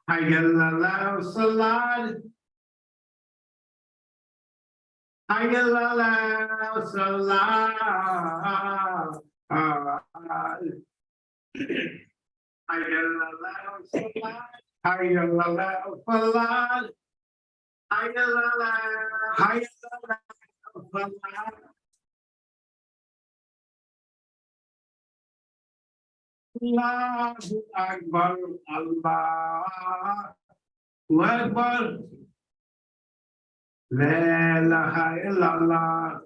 Hayalala salad. Hayalala salad. Hayalala salad. Hayalala salad. Hayalala. Hayalala salad. Allahu Akbar, Allahu Akbar. La ilaha illallah.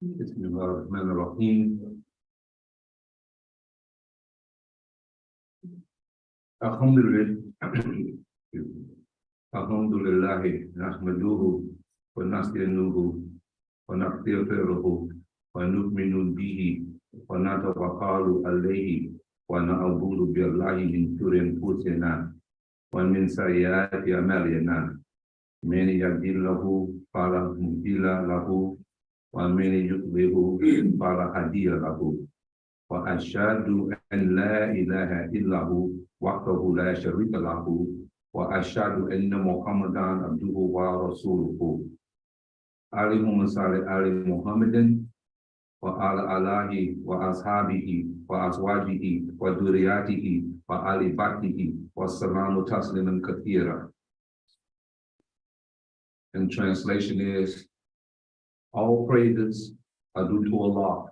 Bismillahirrahmanirrahim. Alhamdulillah, nahmaduhu wa nasta'inuhu wa nastaghfiruhu wa nu'minu bihi wa natawakkalu alayhi wa na'udzu billahi min shururi anfusina wa min sayyiati a'malina. Man yahdihillahu fala mudilla lahu wa man yudlilhu fala hadiya lahu. Wa asyhadu an la ilaha illahu wahdahu la syarika lahu wa asyhadu anna Muhammadan abduhu wa rasuluhu. Allahumma shalli ala Muhammadin wa ala alihi wa ashabihi wa azwajihi wa dhurriyyatihi wa ali baitihi wa salamu tasliman kathira. And translation is, all praises are due to Allah,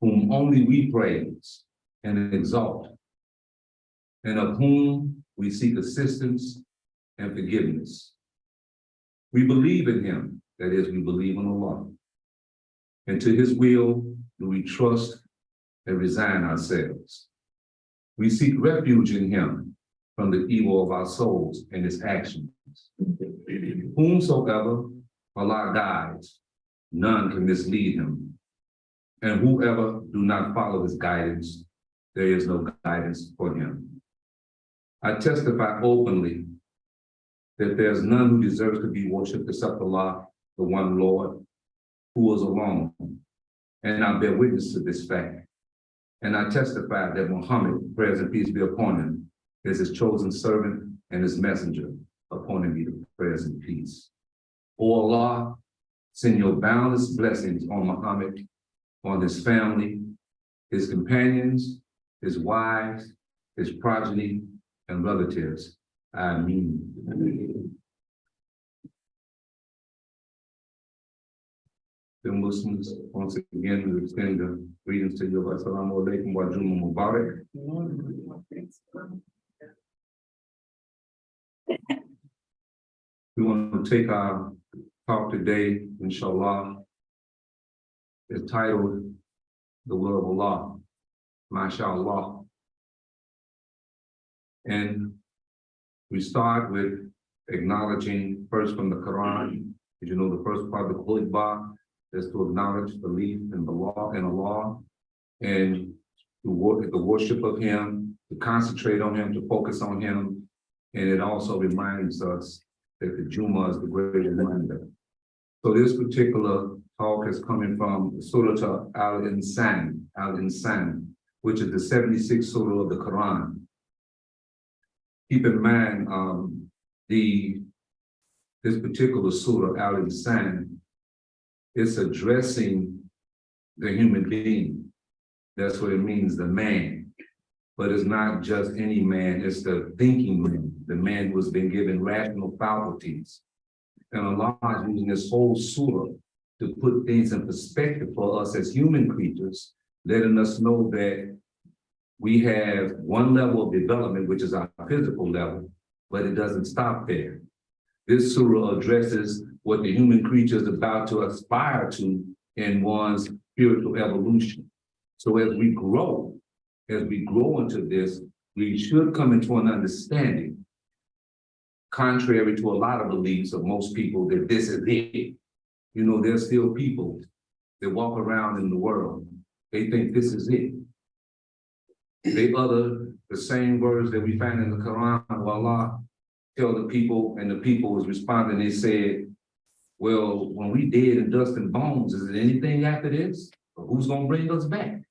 whom only we praise and exalt, and of whom we seek assistance and forgiveness. We believe in him, that is, we believe in Allah, and to his will do we trust and resign ourselves. We seek refuge in him from the evil of our souls and his actions. Whomsoever Allah guides, none can mislead him. And whoever do not follow his guidance, there is no guidance for him. I testify openly that there is none who deserves to be worshipped except Allah, the one Lord, who is alone. And I bear witness to this fact. And I testify that Muhammad, prayers and peace be upon him, is his chosen servant and his messenger. Upon him be the prayers and peace. O Allah, send your boundless blessings on Muhammad, on his family, his companions, his wives, his progeny, and relatives. Ameen. The Muslims, once again, we extend the greetings to you. Assalamu alaikum wa Jumah Mubarak. We want to take our talk today, inshallah, is titled The Will of Allah, MashaAllah. And we start with acknowledging first from the Quran. As you know, the first part of the khutbah is to acknowledge belief in the law and Allah, and the worship of him, to concentrate on him, to focus on him. And it also reminds us that the Jumah is the great reminder. So this particular talk is coming from Surah Al-Insan, which is the 76th surah of the Quran. Keep in mind, this particular surah, Al-Insan, it's addressing the human being. That's what it means, the man. But it's not just any man, it's the thinking man, the man who has been given rational faculties. And Allah is using this whole surah to put things in perspective for us as human creatures, letting us know that we have one level of development, which is our physical level, but it doesn't stop there. This surah addresses what the human creature is about to aspire to in one's spiritual evolution. So as we grow into this, we should come into an understanding, contrary to a lot of beliefs of most people, that this is it. You know, there's still people that walk around in the world. They think this is it. They utter the same words that we find in the Quran, where Allah tell the people, and the people was responding. They said, well, when we dead and dust and bones, is there anything after this? Or who's going to bring us back?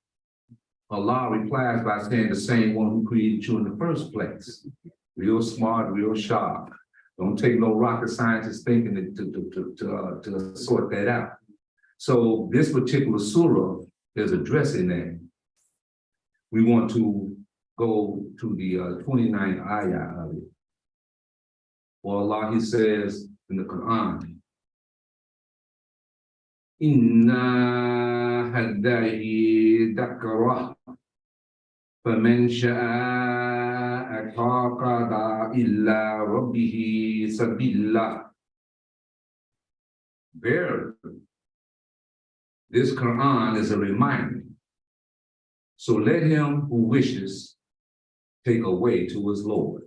Allah replies by saying, the same one who created you in the first place. Real smart, real sharp. Don't take no rocket scientist thinking to sort that out. So this particular surah is addressing that. We want to go to the 29th ayah of it. Well, Allah, He says in the Quran, Inna hadayhi dakrah, faman sha'a aqada illa rabbihi sabila. Verily, this Quran is a reminder. So let him who wishes take a way to his Lord.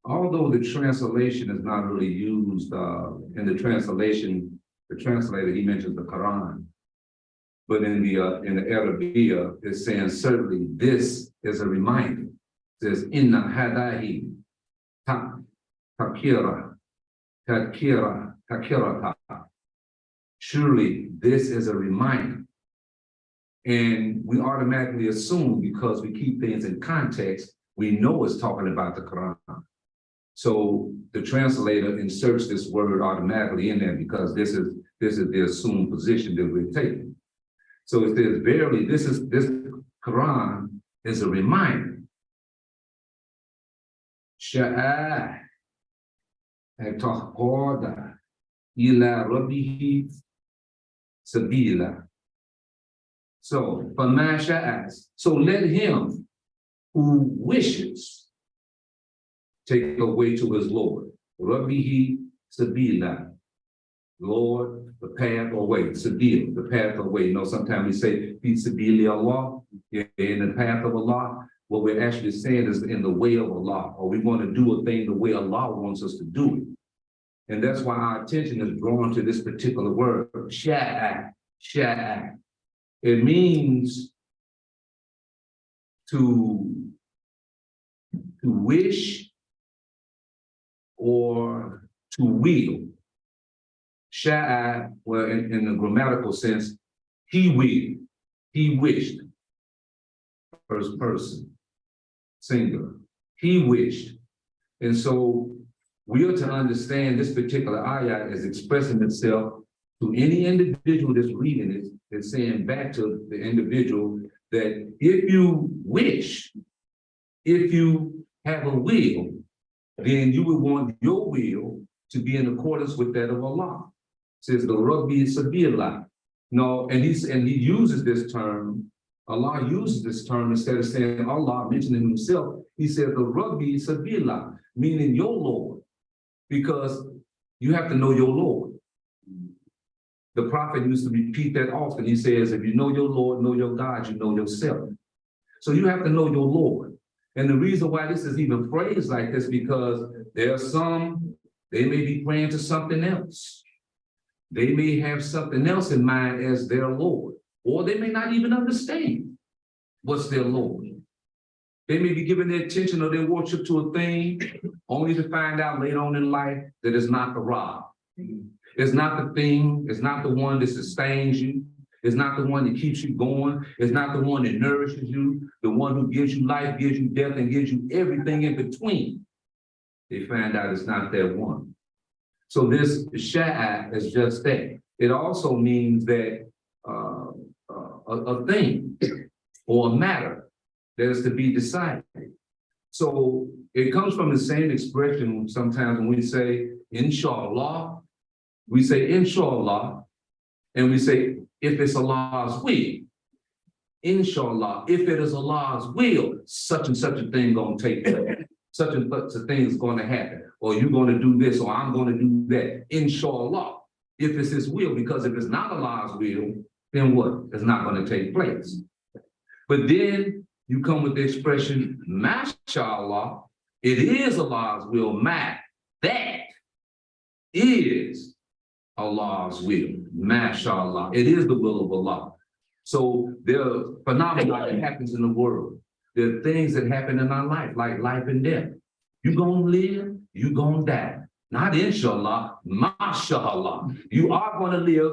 Although the translation is not really used in the translation, the translator, he mentions the Quran. But in the Arabiya, it's saying certainly this is a reminder. It says, Inna hadahi takirata. Surely this is a reminder. And we automatically assume, because we keep things in context, we know it's talking about the Quran. So the translator inserts this word automatically in there because this is the assumed position that we're taking. So it says, verily, this Quran is a reminder. Sha'a taqada ila rabbihi sabila. So, so let him who wishes take a way to his Lord. Rabbihi sabila. Lord, the path or way. Sabil, the path or way. You know, sometimes we say, fi sabili Allah, in the path of Allah. What we're actually saying is in the way of Allah, or we want to do a thing the way Allah wants us to do it. And that's why our attention is drawn to this particular word, sha'a, sha'a. It means to wish or to will. Sha'a, well, in the grammatical sense, he willed, he wished. First person, singular. He wished. And so we are to understand this particular ayah as expressing itself to any individual that's reading it. It's saying back to the individual that if you wish, if you have a will, then you would want your will to be in accordance with that of Allah. It says the Rabbi Sabila. No, and he uses this term. Allah uses this term instead of saying Allah, mentioning himself. He said the Rabbi Sabila, meaning your Lord, because you have to know your Lord. The prophet used to repeat that often. He says, if you know your Lord, know your God, you know yourself. So you have to know your Lord. And the reason why this is even phrased like this, because there are some, they may be praying to something else. They may have something else in mind as their Lord, or they may not even understand what's their Lord. They may be giving their attention or their worship to a thing, only to find out later on in life that it's not the Ra. It's not the thing, it's not the one that sustains you. It's not the one that keeps you going. It's not the one that nourishes you, the one who gives you life, gives you death, and gives you everything in between. They find out it's not that one. So this sha'a is just that. It also means that a thing or a matter that is to be decided. So it comes from the same expression sometimes when we say, inshallah, we say, inshallah, and we say, if it's Allah's will, inshallah, if it is Allah's will, such and such a thing gonna take place, such and such a thing is gonna happen, or you're gonna do this, or I'm gonna do that, inshallah, if it's his will, because if it's not Allah's will, then what? It's not going to take place. But then you come with the expression, mashallah, it is Allah's will, that is Allah's will, mashallah. It is the will of Allah. So there are phenomena that happens in the world. There are things that happen in our life, like life and death. You're going to live, you're going to die. Not inshallah, mashallah. You are going to live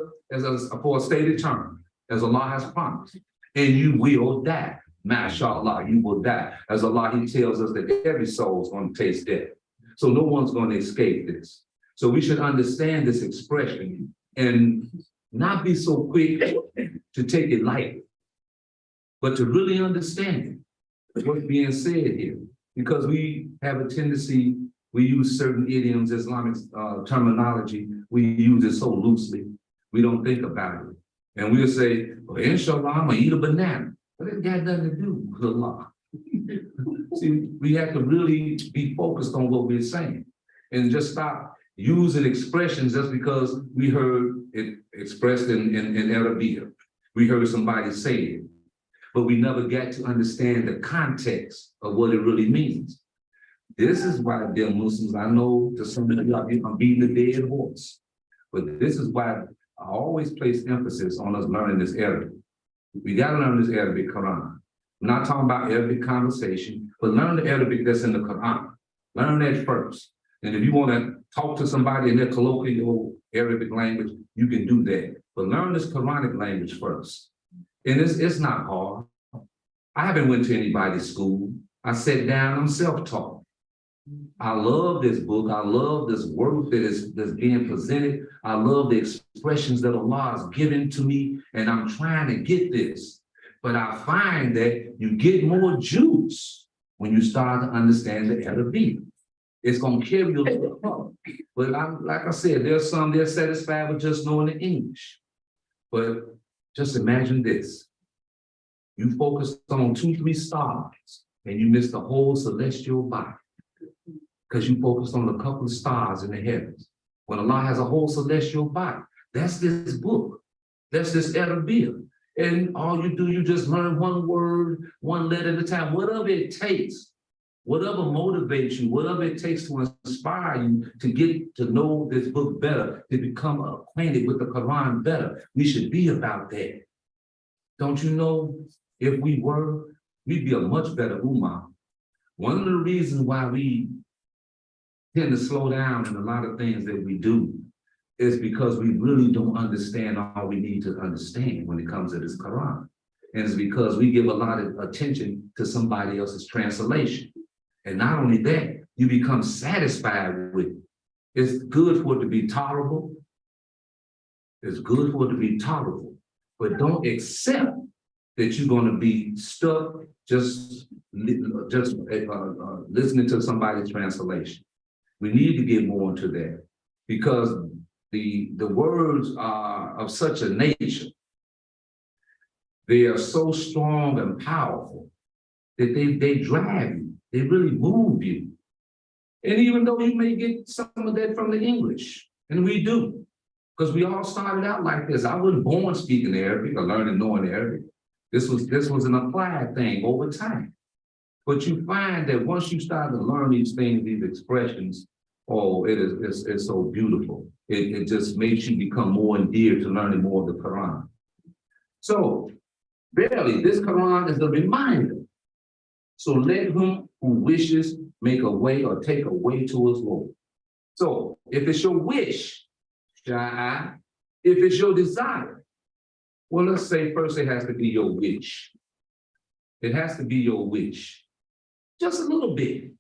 for a stated term, as Allah has promised. And you will die. Mashallah, you will die. As Allah, He tells us that every soul is going to taste death. So no one's going to escape this. So we should understand this expression and not be so quick to take it lightly, but to really understand it, what's being said here. Because we have a tendency, we use certain idioms, Islamic terminology, we use it so loosely, we don't think about it. And we'll say, well, inshallah, I'm gonna eat a banana. But it got nothing to do with Allah. See, we have to really be focused on what we're saying and just stop using expressions just because we heard it expressed in Arabic. We heard somebody say it, but we never got to understand the context of what it really means. This is why, dear Muslims, I know to some of you, I'm beating a dead horse, but this is why I always place emphasis on us learning this Arabic. We got to learn this Arabic Quran. I'm not talking about Arabic conversation, but learn the Arabic that's in the Quran. Learn that first. And if you want to talk to somebody in their colloquial Arabic language, you can do that. But learn this Quranic language first. And it's not hard. I haven't went to anybody's school. I sat down, I'm self-taught. I love this book. I love this work that's being presented. I love the expressions that Allah has given to me, and I'm trying to get this. But I find that you get more juice when you start to understand the Arabic. It's going to carry you a little far. But like I said, there's some they're satisfied with just knowing the English. But just imagine this. You focus on 2-3 stars, and you miss the whole celestial body. Because you focus on a couple of stars in the heavens. When Allah has a whole celestial body, that's this book. That's this Arabic. And all you do, you just learn one word, one letter at a time, whatever it takes, whatever motivates you, whatever it takes to inspire you to get to know this book better, to become acquainted with the Quran better. We should be about that. Don't you know, if we were, we'd be a much better ummah. One of the reasons why we tend to slow down in a lot of things that we do is because we really don't understand all we need to understand when it comes to this Quran. And it's because we give a lot of attention to somebody else's translation. And not only that, you become satisfied with it. It's good for it to be tolerable. It's good for it to be tolerable. But don't accept that you're going to be stuck just listening to somebody's translation. We need to get more into that because the words are of such a nature. They are so strong and powerful that they drive you. They really move you. And even though you may get some of that from the English, and we do, because we all started out like this. I wasn't born speaking Arabic or learning knowing Arabic. This was an applied thing over time. But you find that once you start to learn these things, these expressions, oh, it's so beautiful. It just makes you become more endeared to learning more of the Quran. So, verily, this Quran is a reminder. So let him who wishes make a way or take a way to his Lord. So if it's your wish, if it's your desire, well, let's say first it has to be your wish. It has to be your wish. Just a little bit,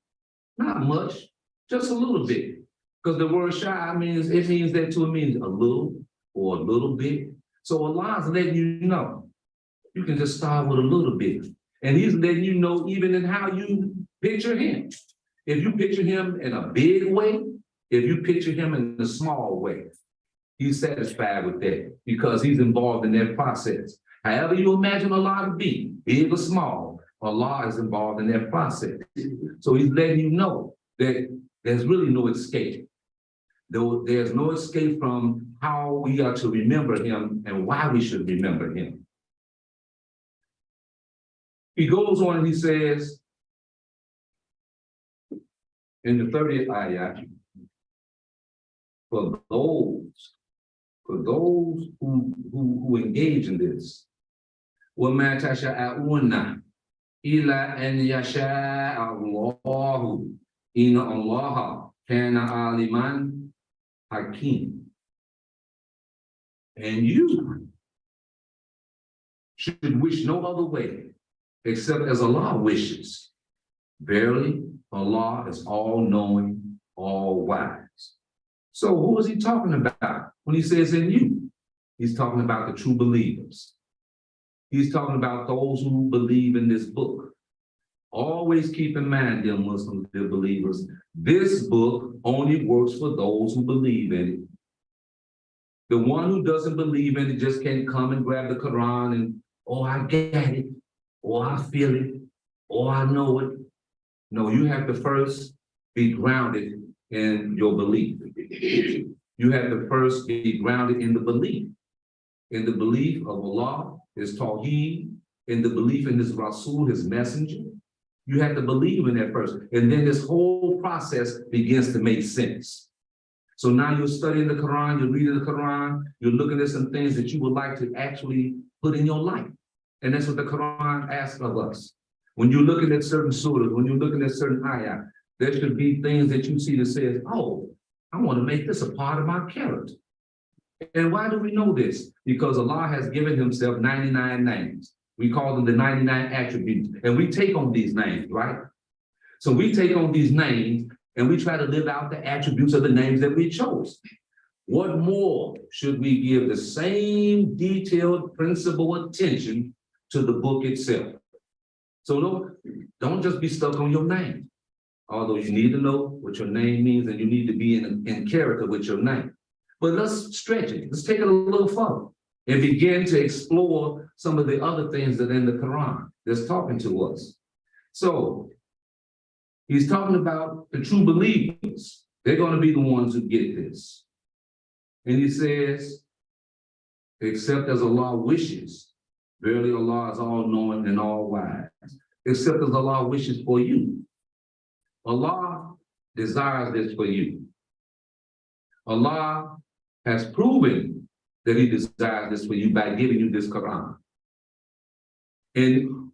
not much, just a little bit. Because the word shy means that too, it means a little or a little bit. So Allah's letting you know. You can just start with a little bit. And he's letting you know even in how you picture him. If you picture him in a big way, if you picture him in a small way, he's satisfied with that because he's involved in that process. However you imagine Allah to be, big or small, Allah is involved in that process. So he's letting you know that there's really no escape. There's no escape from how we are to remember him and why we should remember him. He goes on and he says in the 30th ayah, for those who engage in this, وَمَا تَشَاءُونَ إِلَّا أَنْ يَشَاءَ اللَّهُ إِنَّ اللَّهَ كَانَ عَلِيمًا حَكِيمًا. And you should wish no other way except as Allah wishes. Verily, Allah is all-knowing, all-wise. So who is he talking about when he says in you? He's talking about the true believers. He's talking about those who believe in this book. Always keep in mind, dear Muslims, dear believers, this book only works for those who believe in it. The one who doesn't believe in it just can't come and grab the Quran and, oh, I get it, or I feel it, or I know it. No, you have to first be grounded in your belief. You have to first be grounded in the belief of Allah, His Tawheed, in the belief in His Rasul, His messenger. You have to believe in that first. And then this whole process begins to make sense. So now you're studying the Quran, you're reading the Quran, you're looking at some things that you would like to actually put in your life. And that's what the Quran asks of us. When you're looking at certain surahs, when you're looking at certain ayah, there should be things that you see that says, oh, I want to make this a part of my character. And why do we know this? Because Allah has given himself 99 names. We call them the 99 attributes. And we take on these names, right? So we take on these names and we try to live out the attributes of the names that we chose. What more should we give the same detailed principle attention to the book itself? So don't just be stuck on your name. Although you need to know what your name means and you need to be in character with your name. But let's stretch it. Let's take it a little further and begin to explore some of the other things that are in the Quran that's talking to us. So he's talking about the true believers. They're going to be the ones who get this. And he says, except as Allah wishes, verily Allah is all-knowing and all-wise. Except as Allah wishes for you. Allah desires this for you. Allah has proven that he desires this for you by giving you this Quran. And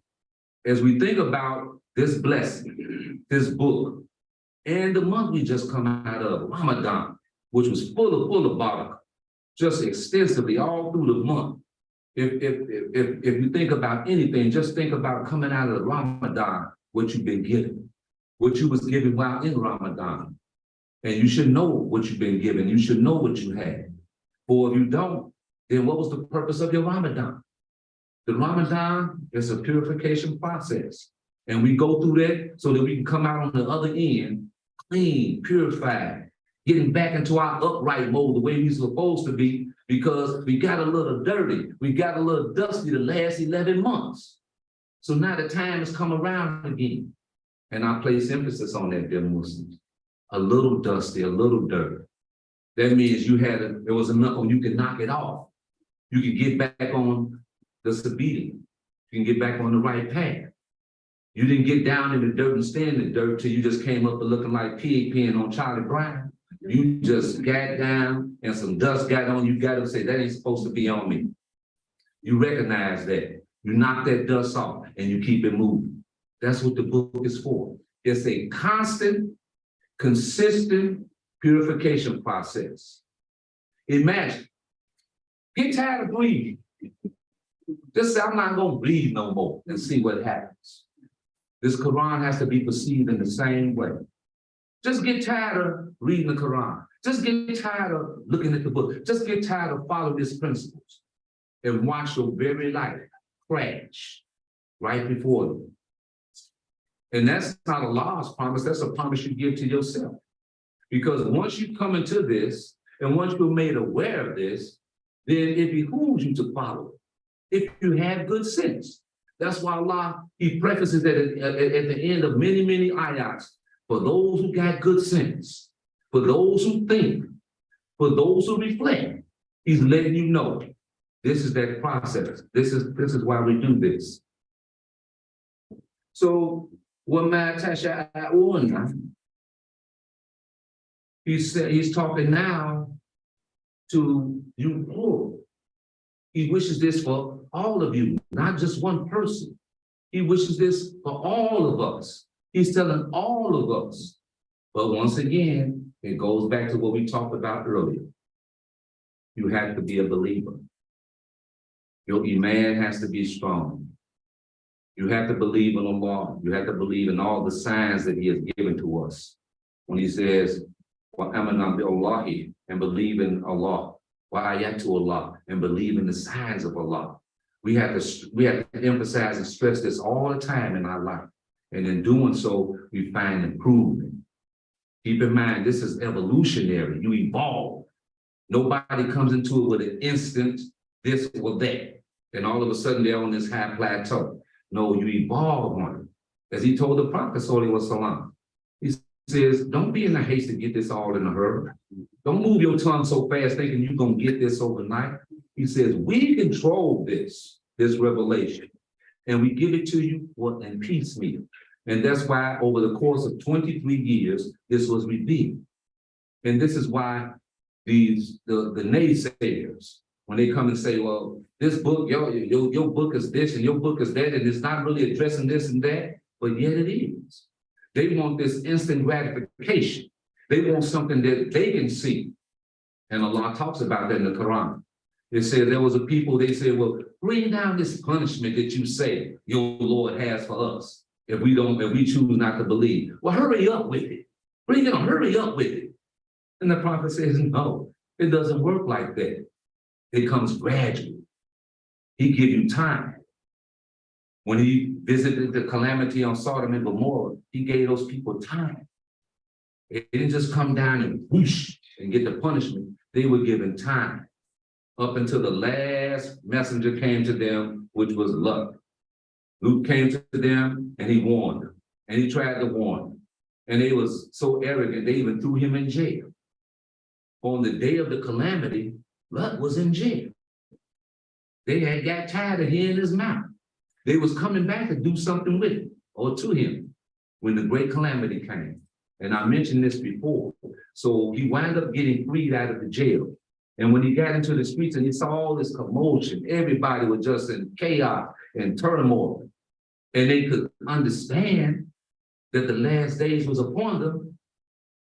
as we think about this blessing, this book, and the month we just come out of, Ramadan, which was full of barakah, just extensively all through the month. If you think about anything, just think about coming out of Ramadan, what you've been given, what you was given while in Ramadan. And you should know what you've been given. You should know what you had. For if you don't, then what was the purpose of your Ramadan? The Ramadan is a purification process. And we go through that so that we can come out on the other end, clean, purified, getting back into our upright mode the way we're supposed to be, because we got a little dirty, we got a little dusty the last 11 months. So now the time has come around again. And I place emphasis on that, dear Muslims. A little dusty, a little dirty. That means there was enough when you can knock it off. You can get back on the sabiti. You can get back on the right path. You didn't get down in the dirt and stay in the dirt till you just came up and looking like Pigpen on Charlie Brown. You just got down and some dust got on you, got to say, that ain't supposed to be on me. You recognize that. You knock that dust off and you keep it moving. That's what the book is for. It's a constant, consistent purification process. Imagine, get tired of bleeding. Just say, I'm not going to bleed no more and see what happens. This Quran has to be perceived in the same way. Just get tired of reading the Quran. Just get tired of looking at the book. Just get tired of following these principles and watch your very life crash right before you. And that's not Allah's promise. That's a promise you give to yourself. Because once you come into this, and once you're made aware of this, then it behooves you to follow it. If you have good sense. That's why Allah, he prefaces that at the end of many, many ayats. For those who got good sense, for those who think, For those who reflect, he's letting you know this is that process. This is why we do this. So he's talking now to you poor. He wishes this for all of you, not just one person. He wishes this for all of us. He's telling all of us. But once again, it goes back to what we talked about earlier. You have to be a believer. Your iman has to be strong. You have to believe in Allah. You have to believe in all the signs that he has given to us. When he says, وَأَمَنَا بِاللَّهِ, and believe in Allah, وَآيَاتُ Allah, and believe in the signs of Allah. We have to emphasize and stress this all the time in our life. And in doing so, we find improvement. Keep in mind, this is evolutionary. You evolve. Nobody comes into it with an instant this or that, and all of a sudden they're on this high plateau. No, you evolve on it. As he told the Prophet, sallallahu alaihi wasallam, he says, don't be in a haste to get this all in a hurry. Don't move your tongue so fast thinking you're going to get this overnight. He says, we control this revelation, and we give it to you in piecemeal. And that's why over the course of 23 years, this was revealed. And this is why the naysayers, when they come and say, well, this book, your book is this and your book is that, and it's not really addressing this and that, but yet it is. They want this instant gratification. They want something that they can see. And Allah talks about that in the Quran. It said there was a people, they said, well, bring down this punishment that you say your Lord has for us if we choose not to believe. Well, hurry up with it. Bring it on, hurry up with it. And the Prophet says, no, it doesn't work like that. It comes gradually. He gives you time. When he visited the calamity on Sodom and Gomorrah, he gave those people time. It didn't just come down and whoosh and get the punishment. They were given time up until the last messenger came to them, which was Lot. Luke came to them and he warned them, and he tried to warn them. And they was so arrogant, they even threw him in jail. On the day of the calamity, Lot was in jail. They had got tired of hearing his mouth. They was coming back to do something with him or to him when the great calamity came. And I mentioned this before. So he wound up getting freed out of the jail. And when he got into the streets and he saw all this commotion, everybody was just in chaos and turmoil. And they could understand that the last days was upon them,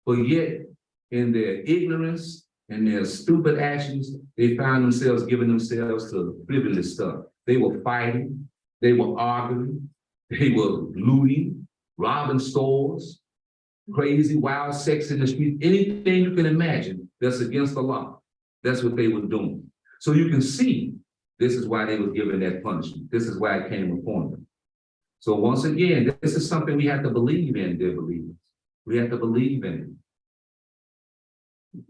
but yet in their ignorance and their stupid actions, they found themselves giving themselves to frivolous stuff. They were fighting, they were arguing, they were looting, robbing stores, crazy, wild sex in the street, anything you can imagine that's against the law. That's what they were doing. So you can see this is why they were given that punishment. This is why it came upon them. So once again, this is something we have to believe in, dear believers. We have to believe in it.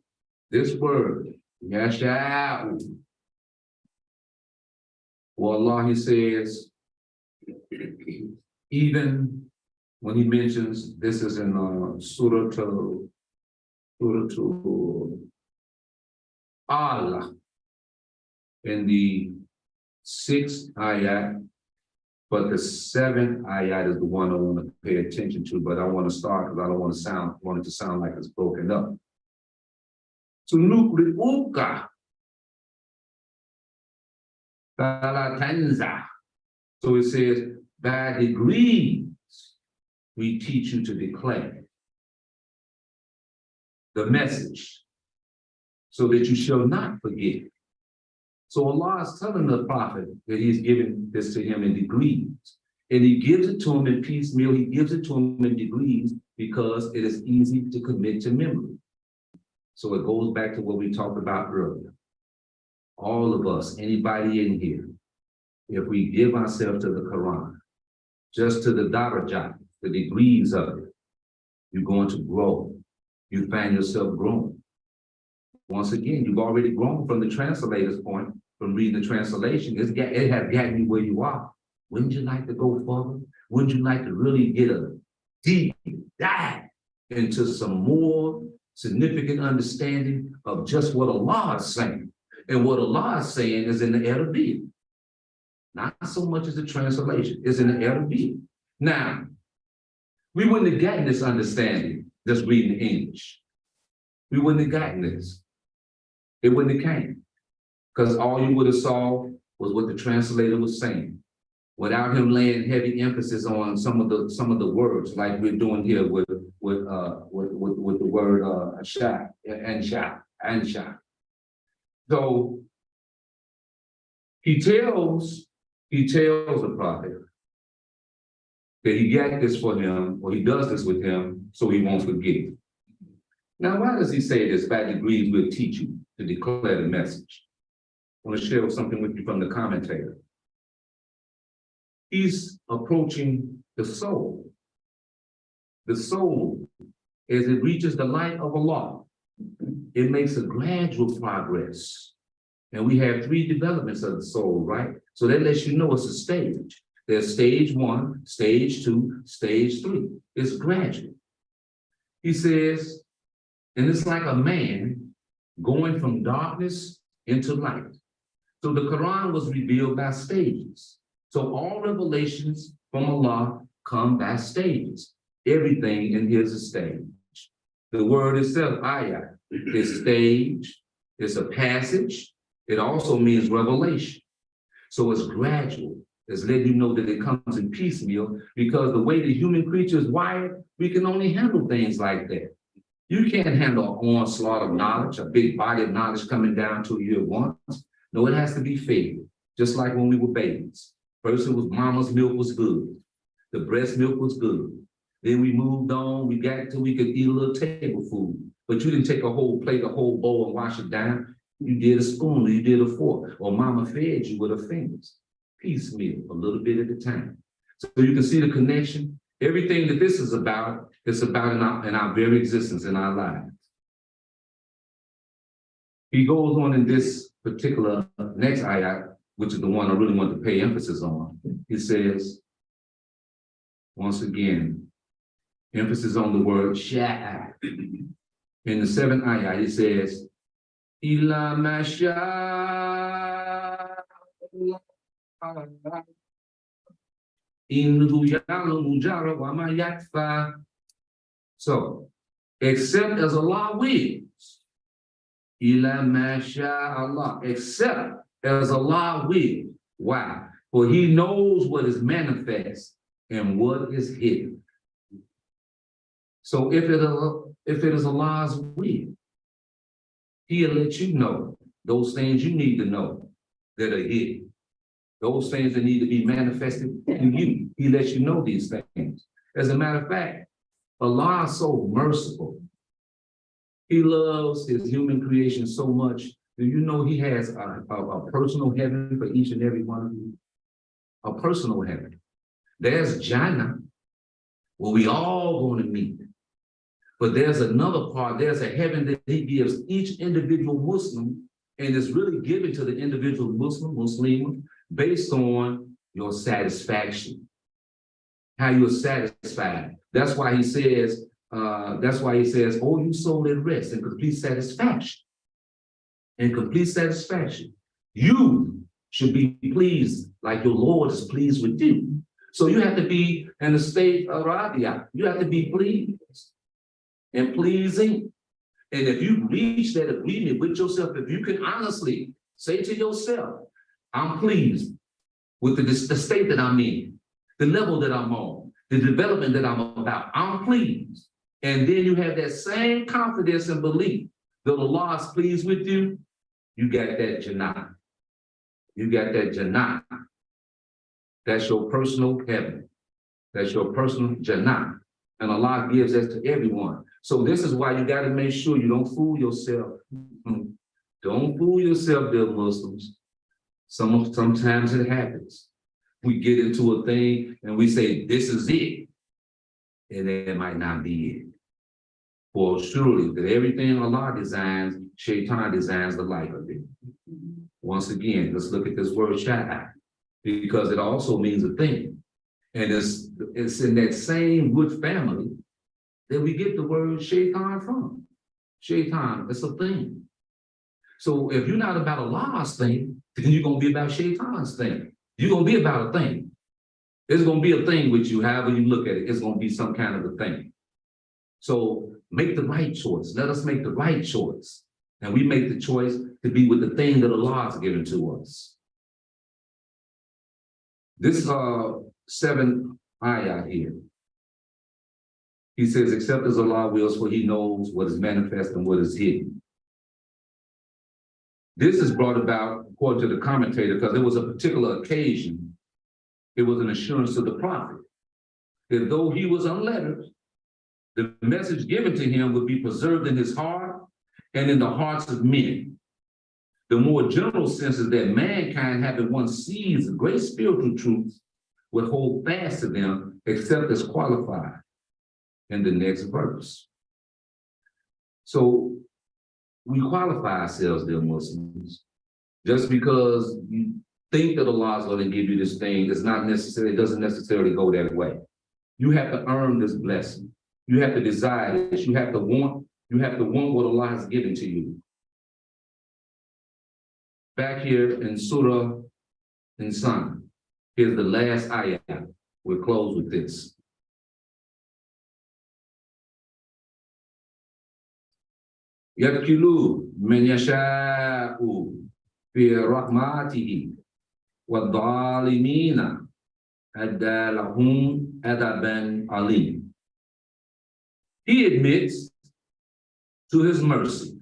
This word, Yasha'u. Well, Allah, he says, even when he mentions, this is in Surah to Allah, in the 6th ayat, but the 7th ayat is the one I want to pay attention to, but I want to start because I don't want it to sound like it's broken up. So nukri'uka fala tanza. So it says, by degrees, we teach you to declare the message so that you shall not forget. So Allah is telling the Prophet that he's giving this to him in degrees. And he gives it to him in piecemeal. He gives it to him in degrees because it is easy to commit to memory. So it goes back to what we talked about earlier. All of us, anybody in here, if we give ourselves to the Quran, just to the darajat, the degrees of it, you're going to grow. You find yourself growing. Once again, you've already grown from the translator's point, from reading the translation. It has gotten you where you are. Wouldn't you like to go further? Wouldn't you like to really get a deep dive into some more significant understanding of just what Allah is saying. And what Allah is saying is in the Arabic. Not so much as the translation, it's in the Arabic. Now, we wouldn't have gotten this understanding just reading English. We wouldn't have gotten this. It wouldn't have came. Because all you would have saw was what the translator was saying, without him laying heavy emphasis on some of the words, like we're doing here with the word ansha. So he tells the prophet that he got this for him, or he does this with him, so he won't forget. Now, why does he say this? By degrees we'll teach you to declare the message. I want to share something with you from the commentator. He's approaching the soul. The soul, as it reaches the light of Allah, it makes a gradual progress. And we have 3 developments of the soul, right? So that lets you know it's a stage. There's stage 1, stage 2, stage 3. It's gradual. He says, and it's like a man going from darkness into light. So the Quran was revealed by stages. So all revelations from Allah come by stages. Everything in here is a stage. The word itself, ayah, is stage, it's a passage. It also means revelation. So it's gradual. It's letting you know that it comes in piecemeal, because the way the human creature is wired, we can only handle things like that. You can't handle an onslaught of knowledge, a big body of knowledge coming down to you at once. No, it has to be fed, just like when we were babies. First, it was mama's milk was good. The breast milk was good. Then we moved on, we got till we could eat a little table food. But you didn't take a whole plate, a whole bowl and wash it down. You did a spoon, or you did a fork, or mama fed you with her fingers. Piecemeal, a little bit at a time. So you can see the connection. Everything that this is about, it's about in our very existence, in our lives. He goes on in this particular next ayat, which is the one I really want to pay emphasis on. He says, once again, emphasis on the word sha'a. In the 7th ayat, he says, Ila masha So, except as Allah wills, Ila masha Allah, except as Allah wills. Why? For he knows what is manifest and what is hidden. So if it is Allah's will, he'll let you know those things you need to know that are hidden. Those things that need to be manifested in you. He lets you know these things. As a matter of fact, Allah is so merciful. He loves his human creation so much. Do you know he has a personal heaven for each and every one of you? A personal heaven. There's Jannah, where we all going to meet. But there's another part, there's a heaven that he gives each individual Muslim, and it's really given to the individual Muslim, based on your satisfaction, how you're satisfied. That's why he says, oh, you soul at rest in complete satisfaction. In complete satisfaction. You should be pleased like your Lord is pleased with you. So you have to be in a state of radiyah. You have to be pleased and pleasing. And if you reach that agreement with yourself, if you can honestly say to yourself, I'm pleased with the state that I'm in, the level that I'm on, the development that I'm about. I'm pleased. And then you have that same confidence and belief that Allah is pleased with you. You got that Jannah. You got that Jannah. That's your personal heaven. That's your personal Jannah. And Allah gives that to everyone. So this is why you got to make sure you don't fool yourself. Don't fool yourself, dear Muslims. Sometimes it happens. We get into a thing and we say, this is it. And it might not be it. For surely that everything Allah designs, Shaitan designs the like of it. Once again, let's look at this word sha'a, because it also means a thing. And it's in that same good family that we get the word Shaitan from. Shaitan, it's a thing. So if you're not about Allah's thing, then you're going to be about Shaitan's thing. You're going to be about a thing. There's going to be a thing with you, however you look at it. It's going to be some kind of a thing. So make the right choice. Let us make the right choice. And we make the choice to be with the thing that Allah has given to us. This 7th ayah here. He says, except as Allah wills, for he knows what is manifest and what is hidden. This is brought about, according to the commentator, because there was a particular occasion. It was an assurance to the prophet that though he was unlettered, the message given to him would be preserved in his heart and in the hearts of men. The more general sense is that mankind, having once seized great spiritual truths, would hold fast to them, except as qualified in the next verse. So we qualify ourselves, dear Muslims. Just because you think that Allah is going to give you this thing, it's not necessary, it doesn't necessarily go that way. You have to earn this blessing. You have to desire this. You have to want what Allah has given to you. Back here in Surah Insan, here's the last ayah. We'll close with this. يَدْخِلُ مَنْ يَشَاءُ فِي رَحْمَتِهِ وَالظَّالِمِينَ أَدَّى لَهُمْ عَذَابًا عَلِيمًا. He admits to his mercy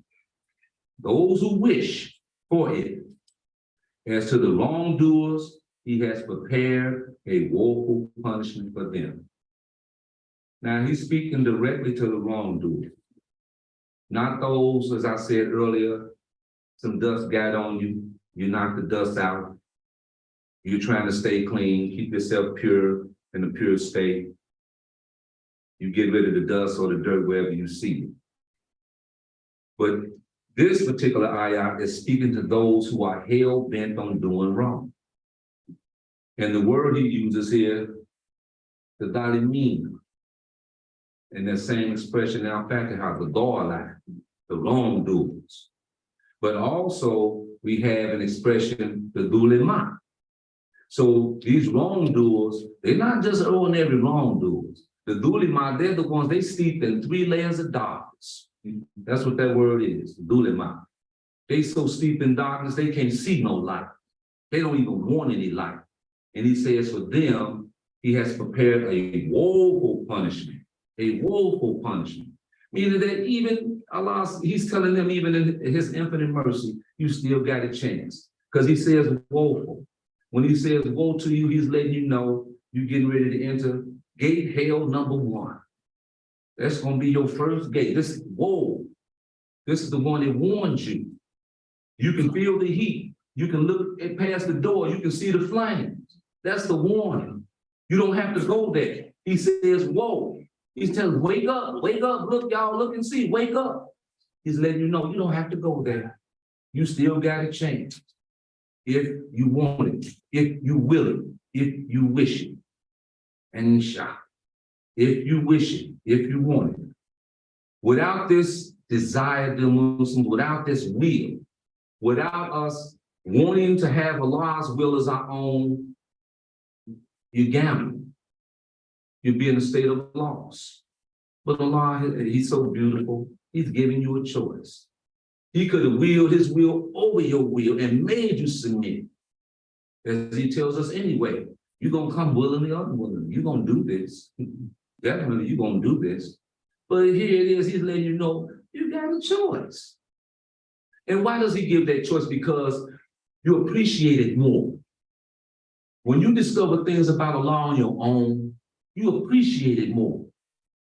those who wish for it. As to the wrongdoers, he has prepared a woeful punishment for them. Now he's speaking directly to the wrongdoers, not those, as I said earlier, some dust got on you, you knock the dust out, you're trying to stay clean, keep yourself pure in a pure state. You get rid of the dust or the dirt wherever you see it. But this particular ayah is speaking to those who are hell-bent on doing wrong. And the word he uses here, the dalimin, in that same expression in Al-Fatiha, the dawala, the wrongdoers. But also we have an expression, the dulima. So these wrongdoers, they're not just ordinary wrongdoers. The dulima, they're the ones, they steeped in 3 layers of darkness. That's what that word is, dulima. They so steeped in darkness, they can't see no light. They don't even want any light. And he says for them, he has prepared a woeful punishment, Meaning that even Allah, he's telling them even in his infinite mercy, you still got a chance. Because he says woeful. When he says woe to you, he's letting you know you're getting ready to enter gate hell number 1. That's going to be your first gate. This is woe. This is the one that warns you. You can feel the heat. You can look past the door. You can see the flames. That's the warning. You don't have to go there. He says, whoa. He's telling, wake up, look, y'all, look and see, wake up. He's letting you know you don't have to go there. You still got a chance. If you want it, if you will it, if you wish it. And inshallah, if you wish it, if you want it. Without this desire, dear Muslims, without this will, without us wanting to have Allah's will as our own, you're gambling. You'll be in a state of loss. But Allah, he's so beautiful. He's giving you a choice. He could have willed his will over your will and made you submit. As he tells us anyway, you're going to come willingly or unwillingly. You're going to do this. Definitely, you're going to do this. But here it is, he's letting you know you got a choice. And why does he give that choice? Because you appreciate it more. When you discover things about Allah on your own, you appreciate it more.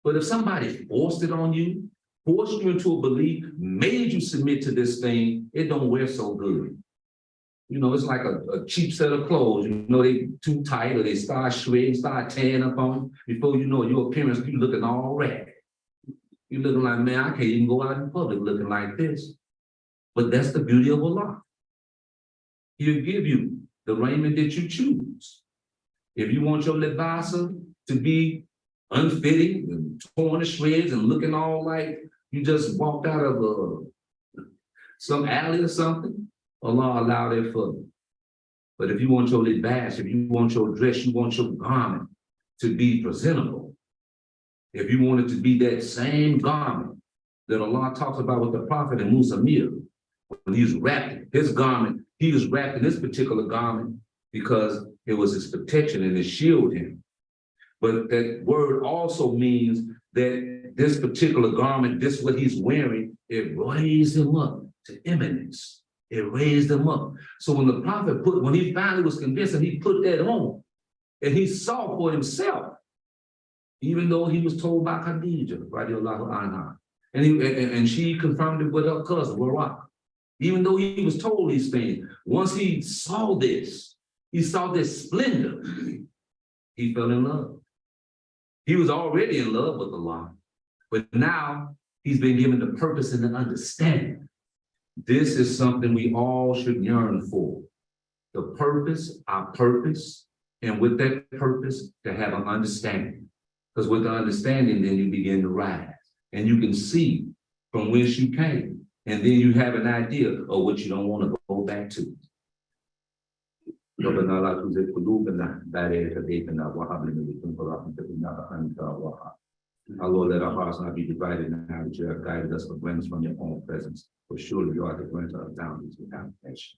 But if somebody forced it on you, forced you into a belief, made you submit to this thing, it don't wear so good. You know, it's like a cheap set of clothes. You know, they too tight or they start shredding, start tearing up on you. Before you know it, your appearance, you looking all ragged. You looking like, man, I can't even go out in public looking like this. But that's the beauty of Allah. He'll give you the raiment that you choose. If you want your libasa to be unfitting and torn to shreds and looking all like, You just walked out of some alley or something, Allah allowed it for you. But if you want your libas, if you want your dress, you want your garment to be presentable. If you want it to be that same garment that Allah talks about with the prophet in Musa when he's wrapped his garment, he was wrapped in this particular garment because it was his protection and it shielded him. But that word also means that this particular garment, this what he's wearing, it raised him up to eminence. It raised him up. So when the prophet when he finally was convinced and he put that on, and he saw for himself, even though he was told by Khadija, radiallahu anha, and she confirmed it with her cousin, Barak. Even though he was told these things, once he saw this splendor, he fell in love. He was already in love with Allah, but now he's been given the purpose and the understanding. This is something we all should yearn for. The purpose, our purpose, and with that purpose, to have an understanding. Because with the understanding, then you begin to rise. And you can see from whence you came. And then you have an idea of what you don't want to go back to. Our Lord, let our hearts not be divided now that you have guided us for grants from your own presence. For surely you are the grantor of bounties without measure.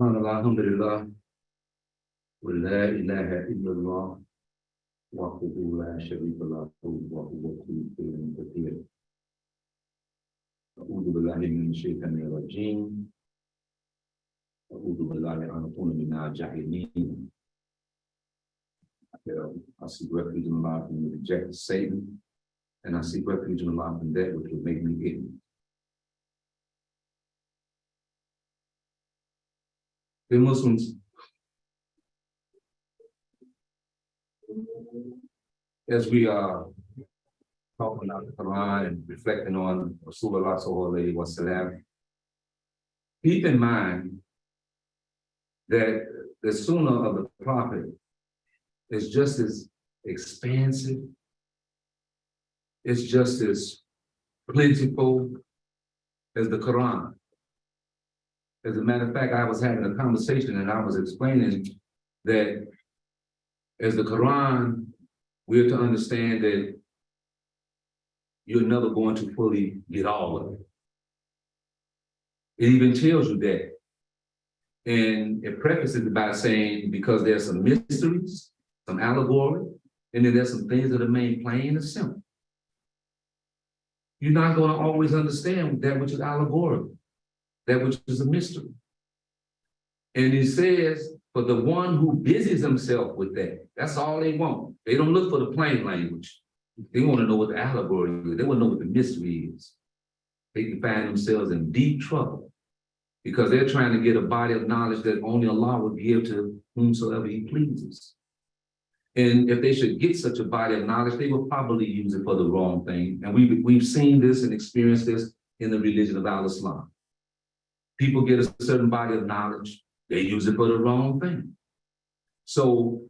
Alhamdulillah, wa la ilaha illallah, wahdahu la sharika lahu, wa huwa kullu shay'in qadir. A'udhu billahi minash shaitanir rajim. A'udhu billahi an akuna minal jahilin. I seek refuge in Allah from the rejected Satan, and I seek refuge in Allah from that which would make me ignorant. The Muslims, as we are talking about the Quran and reflecting on Rasulullah sallallahu alaihi wasallam, keep in mind that the Sunnah of the Prophet is just as expansive, it's just as plentiful as the Quran. As a matter of fact, I was having a conversation and I was explaining that as the Quran, we're to understand that you're never going to fully get all of it. It even tells you that. And it prefaces it by saying, because there's some mysteries, some allegory, and then there's some things that are made plain and simple. You're not going to always understand that which is allegorical, that which is a mystery. And he says, for the one who busies himself with that, that's all they want. They don't look for the plain language. They want to know what the allegory is. They want to know what the mystery is. They can find themselves in deep trouble because they're trying to get a body of knowledge that only Allah would give to whomsoever he pleases. And if they should get such a body of knowledge, they will probably use it for the wrong thing. And we've seen this and experienced this in the religion of Al-Islam. People get a certain body of knowledge, they use it for the wrong thing. So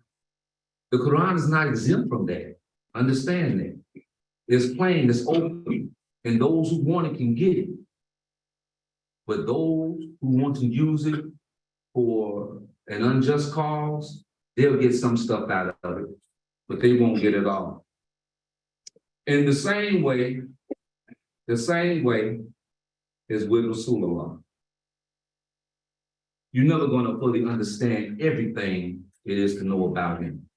the Quran is not exempt from that. Understand that. It's plain, it's open, and those who want it can get it. But those who want to use it for an unjust cause, they'll get some stuff out of it, but they won't get it all. In the same way is with Rasulullah. You're never going to fully understand everything it is to know about him.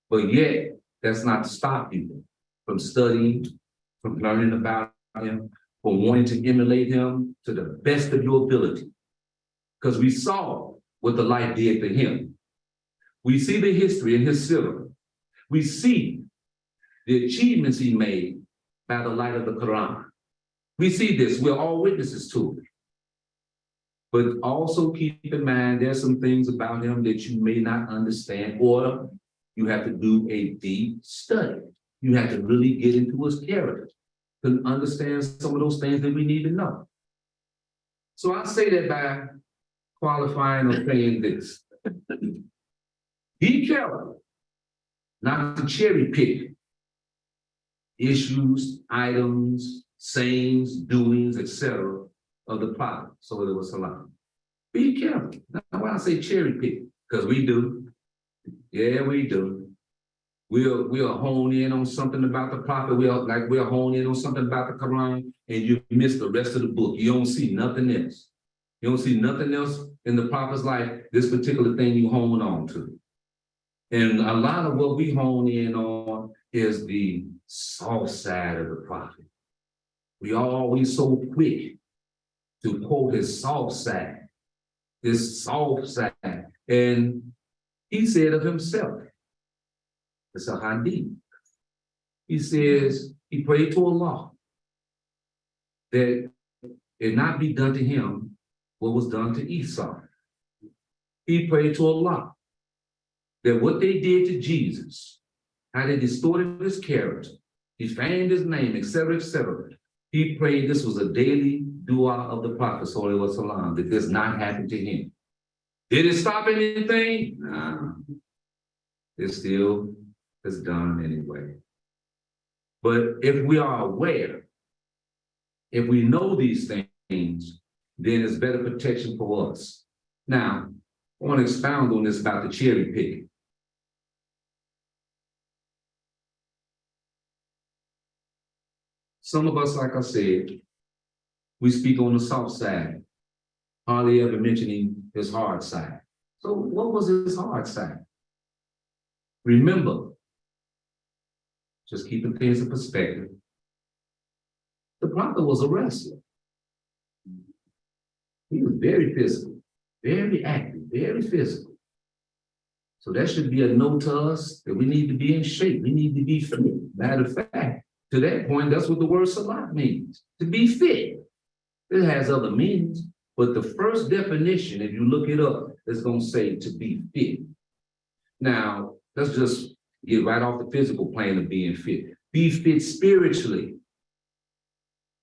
But yet, that's not to stop you from studying, from learning about him, from wanting to emulate him to the best of your ability. Because we saw what the life did to him. We see the history in his silver. We see the achievements he made by the light of the Quran. We see this, we're all witnesses to it. But also keep in mind, there's some things about him that you may not understand, or you have to do a deep study. You have to really get into his character to understand some of those things that we need to know. So I say that by qualifying or saying this. Be careful not to cherry pick issues, items, sayings, doings, etc. of the prophet. So it was salam. Be careful. Now, why I say cherry pick? Because we do. Yeah, we do. We'll hone in on something about the prophet. We'll hone in on something about the Quran, and you miss the rest of the book. You don't see nothing else. You don't see nothing else in the prophet's life. This particular thing you hone on to. And a lot of what we hone in on is the soft side of the prophet. We are always so quick to quote his soft side, this soft side. And he said of himself, it's a hadith. He says he prayed to Allah that it not be done to him what was done to Esau. He prayed to Allah that what they did to Jesus, how they distorted his character, defamed his name, etc., etc. He prayed this was a daily dua of the Prophet, sallallahu alaihi wasallam, that this not happen to him. Did it stop anything? Nah. It still is done anyway. But if we are aware, if we know these things, then it's better protection for us. Now, I want to expound on this about the cherry picking. Some of us, like I said, we speak on the soft side, hardly ever mentioning his hard side. So what was his hard side? Remember, just keeping things in perspective, the prophet was a wrestler. He was very physical, very active, very physical. So that should be a note to us that we need to be in shape. We need to be fit. Matter of fact, to that point, that's what the word salat means, to be fit. It has other meanings, but the first definition, if you look it up, is going to say to be fit. Now, let's just get right off the physical plane of being fit. Be fit spiritually.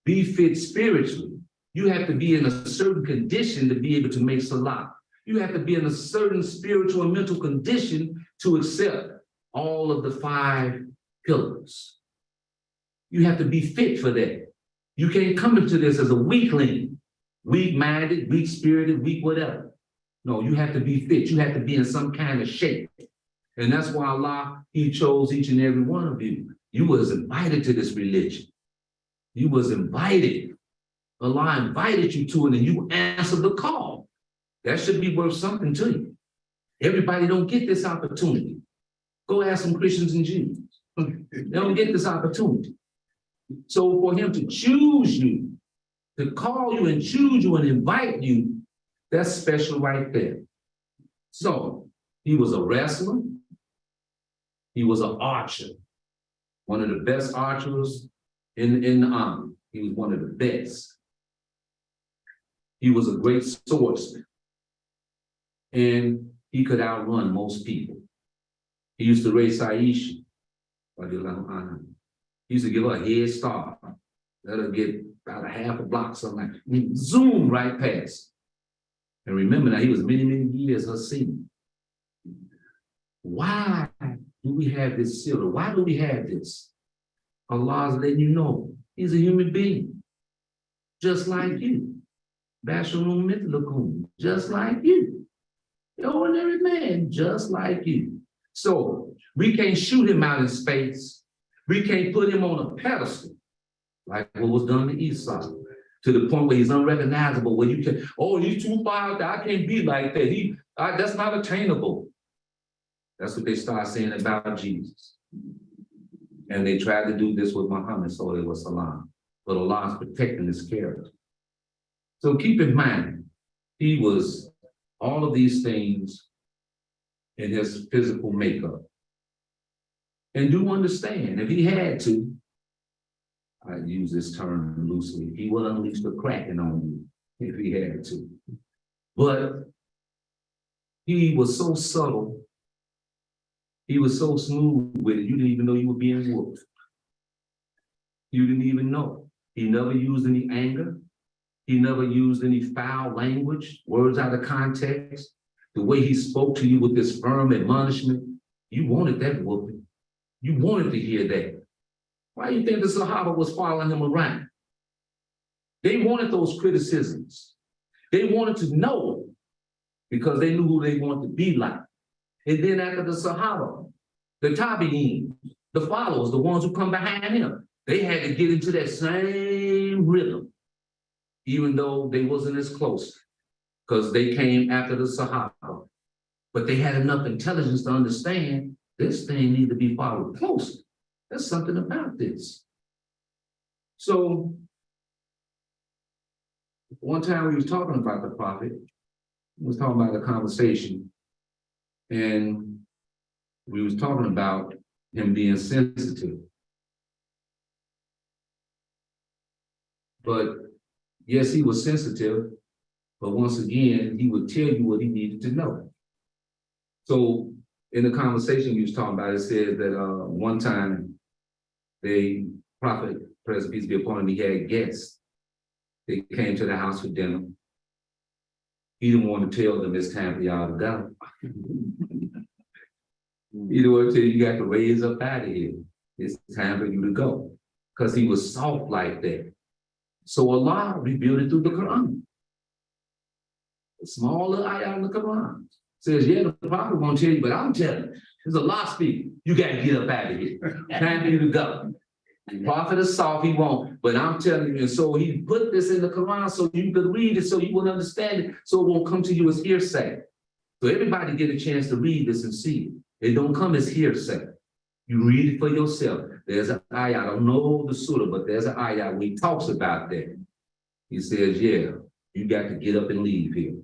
Be fit spiritually. You have to be in a certain condition to be able to make salat. You have to be in a certain spiritual and mental condition to accept all of the 5 pillars. You have to be fit for that. You can't come into this as a weakling, weak-minded, weak-spirited, weak whatever. No, you have to be fit. You have to be in some kind of shape. And that's why Allah, he chose each and every one of you. You was invited to this religion. You was invited. Allah invited you to it and you answered the call. That should be worth something to you. Everybody don't get this opportunity. Go ask some Christians and Jews. They don't get this opportunity. So for him to choose you, to call you and choose you and invite you, that's special right there. So he was a wrestler. He was an archer, one of the best archers in the army. He was one of the best. He was a great swordsman, and he could outrun most people. He used to race Aisha. He used to give her a head start. Let her get about a half a block, something like that. Zoom right past. And remember now, he was many, many years her senior. Why do we have this silver? Why do we have this? Allah's letting you know he's a human being, just like you. Basharun Mithlakum, just like you. The ordinary man, just like you. So we can't shoot him out in space. We can't put him on a pedestal, like what was done to Esau, to the point where he's unrecognizable, where you can, oh, he's too far out there. I can't be like that. That's not attainable. That's what they start saying about Jesus. And they tried to do this with Muhammad, so it was salam. But Allah is protecting his character. So keep in mind, he was all of these things in his physical makeup. And do understand, if he had to, I use this term loosely, he would unleash the Kraken on you if he had to. But he was so subtle, he was so smooth with it, you didn't even know you were being whooped. You didn't even know. He never used any anger. He never used any foul language, words out of context. The way he spoke to you with this firm admonishment, you wanted that whooping. You wanted to hear that. Why do you think the Sahaba was following him around? They wanted those criticisms. They wanted to know because they knew who they wanted to be like. And then after the Sahaba, the Tabi'in, the followers, the ones who come behind him, they had to get into that same rhythm, even though they wasn't as close, because they came after the Sahaba. But they had enough intelligence to understand this thing needs to be followed closely. There's something about this. So one time we was talking about the prophet, we was talking about a conversation, and we was talking about him being sensitive. But yes, he was sensitive, but once again, he would tell you what he needed to know. So in the conversation we was talking about, it said that one time the prophet, President peace be upon him, he had guests. They came to the house for dinner. He didn't want to tell them it's time for y'all to go. He didn't want to tell you, you got to raise up out of here. It's time for you to go. Because he was soft like that. So Allah revealed it through the Quran. A small little ayah in the Quran says, yeah, the prophet won't tell you, but I'm telling you, there's Allah speaking. You got to get up out of here. Time for you to go. The prophet is soft, he won't, but I'm telling you, and so he put this in the Quran so you could read it, so you will understand it, so it won't come to you as hearsay. So everybody get a chance to read this and see it. It don't come as hearsay. You read it for yourself. There's an ayah, I don't know the surah, but there's an ayah where he talks about that. He says, yeah, you got to get up and leave here.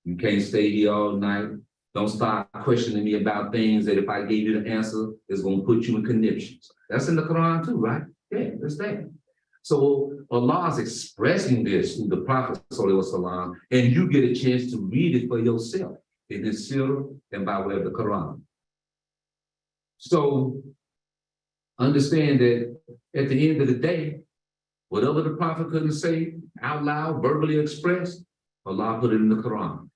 You can't stay here all night. Don't start questioning me about things that if I gave you the answer, it's going to put you in conniptions. That's in the Quran too, right? Yeah, that's that. So Allah is expressing this through the Prophet ﷺ, and you get a chance to read it for yourself in his surah and by way of the Quran. So understand that at the end of the day, whatever the Prophet couldn't say out loud, verbally expressed, Allah put it in the Quran.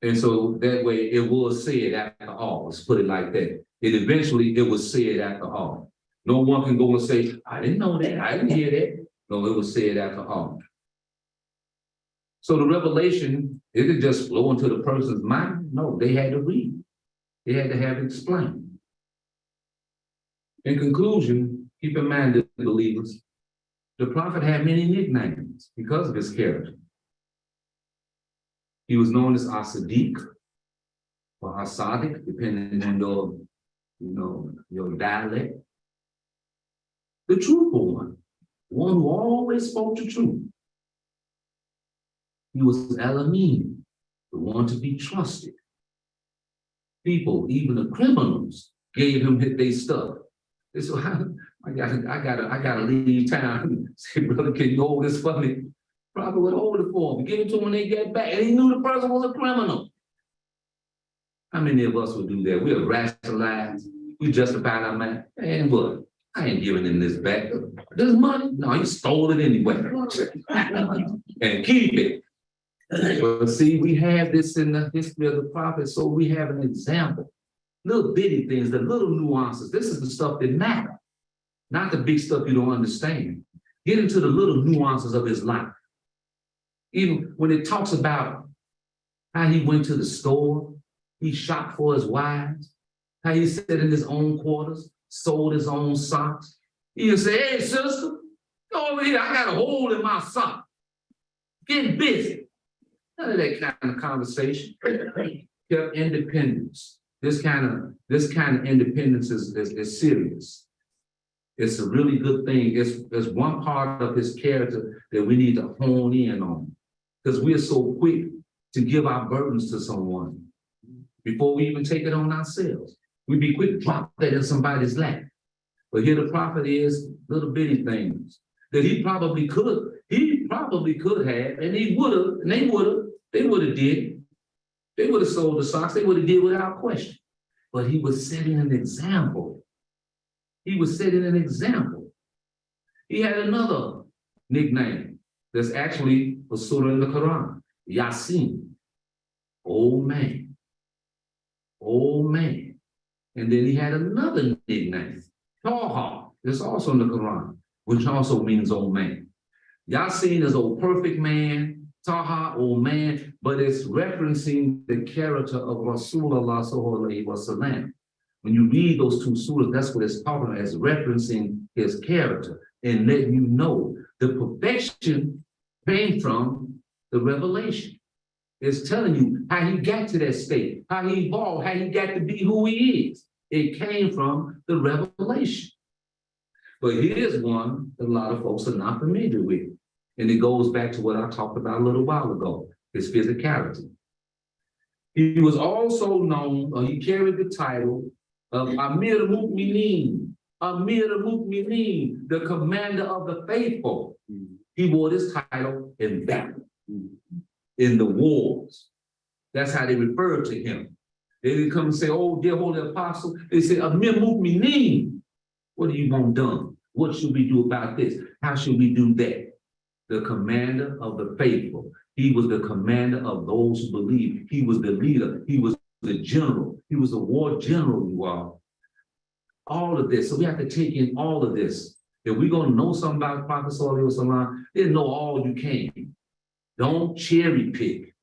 And so that way it was said after all. Let's put it like that. It was said after all. No one can go and say, I didn't know that, I didn't hear that. No, it was said after all. So the revelation, it didn't just flow into the person's mind. No, they had to read. They had to have it explained. In conclusion, keep in mind that believers, the prophet had many nicknames because of his character. He was known as As-Sadiq or As-Sadiq, depending on your dialect. The truthful one who always spoke the truth. He was Al-Amin, the one to be trusted. People, even the criminals, gave him their stuff. They said, I gotta leave town. Say, brother, can you hold this for me? Prophet would hold it for him, give it to him when they get back. And he knew the person was a criminal. How many of us would do that? We'll rationalize, we justify our mind. And what? I ain't giving him this back. This money? No, he stole it anyway. And keep it. But see, we have this in the history of the prophet, so we have an example. Little bitty things, the little nuances. This is the stuff that matter, not the big stuff you don't understand. Get into the little nuances of his life. Even when it talks about how he went to the store, he shopped for his wives, how he sat in his own quarters, sold his own socks. He would say, hey, sister, go over here. I got a hole in my sock. Getting busy. None of that kind of conversation. Kept independence. This kind of independence is serious. It's a really good thing. It's one part of his character that we need to hone in on. Because we're so quick to give our burdens to someone before we even take it on ourselves. We'd be quick to drop that in somebody's lap. But here the prophet is little bitty things that he probably could have, and he would have, and they would have did. They would have sold the socks, they would have did without question. But he was setting an example. He was setting an example. He had another nickname that's actually a surah in the Quran, Yasin, old man, old man. And then he had another nickname, Taha, that's also in the Quran, which also means old man. Yasin is a perfect man, Taha, old man, but it's referencing the character of Rasulullah sallallahu alaihi wasallam. When you read those two surahs, that's what it's talking about, as referencing his character and letting you know the perfection came from the revelation. It's telling you how he got to that state, how he evolved, how he got to be who he is. It came from the revelation. But here's one that a lot of folks are not familiar with. And it goes back to what I talked about a little while ago, his physicality. He was also known, he carried the title of Amir al-Mu'mineen, Amir al-Mu'mineen, the commander of the faithful. He wore this title in battle, in the wars. That's how they referred to him. They didn't come and say, oh, dear holy apostle. They said, Amir al-Mu'mineen, what do you want done? What should we do about this? How should we do that? The commander of the faithful. He was the commander of those who believe. He was the leader. He was the general. He was a war general, you all. All of this. So we have to take in all of this. If we're going to know something about Prophet Sallallahu Alaihi Wasallam, then know all you can. Don't cherry pick.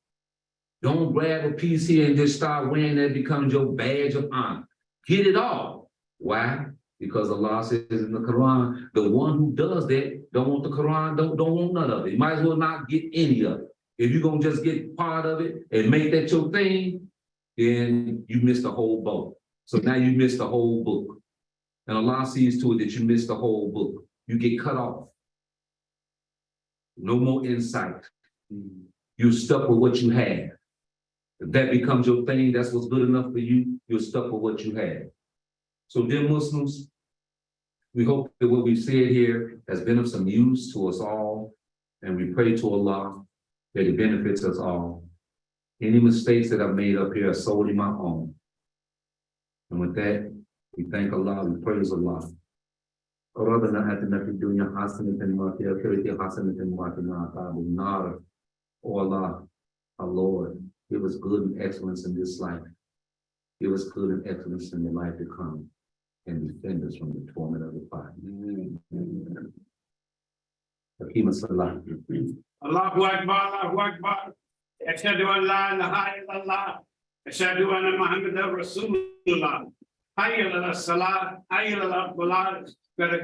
Don't grab a piece here and just start wearing that becomes your badge of honor. Get it all. Why? Because Allah says in the Quran, the one who does that don't want the Quran, don't want none of it. You might as well not get any of it. If you're going to just get part of it and make that your thing, then you miss the whole boat. So now you miss the whole book. And Allah sees to it that you miss the whole book. You get cut off. No more insight. You're stuck with what you have. If that becomes your thing, that's what's good enough for you, you're stuck with what you have. So dear Muslims, we hope that what we've said here has been of some use to us all, and we pray to Allah that it benefits us all. Any mistakes that I've made up here are solely my own. And with that, we thank Allah, we praise Allah. ربنا آتنا في الدنيا حسنة وفي الآخرة حسنة وقنا عذاب النار. Oh Allah, our Lord, give us good and excellence in this life. Give us good and excellence in the life to come, and defend us from the torment of the fire. Allahu Akbar, Allahu Akbar. Ashhadu an la ilaha illallah. Ashhadu anna Muhammadan Rasulullah. Hayya ala salat, hayya ala falah, qad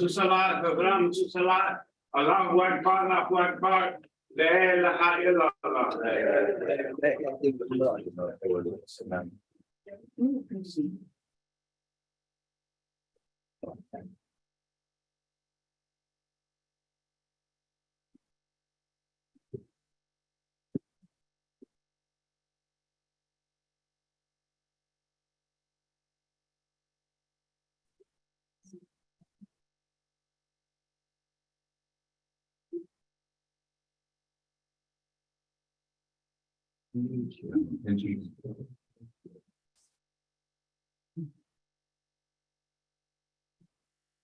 salat, qad salat. Allahu Akbar, Allahu Akbar. La ilaha illallah.